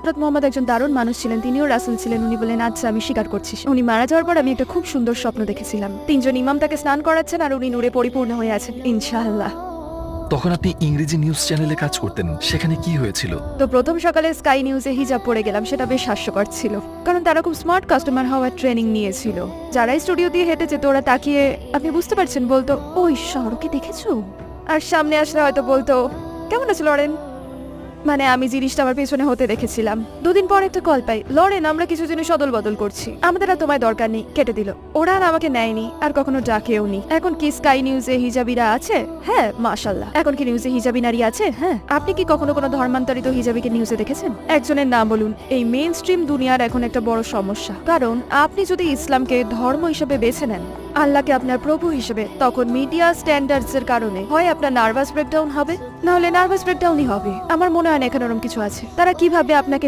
হযরত মুহাম্মদ একজন দারুণ মানুষ ছিলেন, তিনিও রাসূল ছিলেন। উনি বললেন, আচ্ছা আমি স্বীকার করছি। উনি মারা যাওয়ার পর আমি একটা খুব সুন্দর স্বপ্ন দেখেছিলাম। ৩ জন ইমাম তাকে স্নান করাচ্ছেন আর উনি নূরে পরিপূর্ণ হয়ে আছেন ইনশাআল্লাহ। তখন আপনি ইংরেজি নিউজ চ্যানেলে কাজ করতেন, সেখানে কি হয়েছিল? তো প্রথম সকালে স্কাই নিউজে হিজাব পরে গেলাম, সেটা বেশ হাস্যকর ছিল, কারণ তারা খুব স্মার্ট কাস্টমার হওয়ার ট্রেনিং নিয়েছিল। যারা স্টুডিও দিয়ে হেঁটে যেত ওরা তাকিয়ে, আপনি বুঝতে পারছেন, বলতো ওই শাহরুখকে দেখেছো, আর সামনে আসলে হয়তো বলতো কেমন আছে লরেন। মানে আমি জিনিসটা আমার পেছনে হতে দেখেছিলাম। 2 দিন পর একটা কল পাই, লরেন আমরা কিছু জিনিস অদল বদল করছি, আমাদের আর তোমায় দরকার নেই, কেটে দিল। ওরা আর আমাকে নেয়নি, আর কখনো ডাকেও নি। এখন কি স্কাই নিউজে হিজাবিরা আছে? হ্যাঁ মাশাআল্লাহ। এখন কি নিউজে হিজাবি নারী আছে? হ্যাঁ। আপনি কি কখনো কোনো ধর্মান্তরিত হিজাবিকে নিউজে দেখেছেন? একজনের নাম বলুন। এই মেইন স্ট্রিম দুনিয়ার এখন একটা বড় সমস্যা, কারণ আপনি যদি ইসলামকে ধর্ম হিসেবে বেছে নেন, আল্লাহকে আপনার প্রভু হিসেবে, তখন মিডিয়া স্ট্যান্ডার্ডস এর কারণে হয় আপনার নার্ভাস ব্রেকডাউন হবে, না হলে নার্ভাস ব্রেকডাউনই হবে। আমার মনে হয় না এখানে ওরকম কিছু আছে। তারা কিভাবে আপনাকে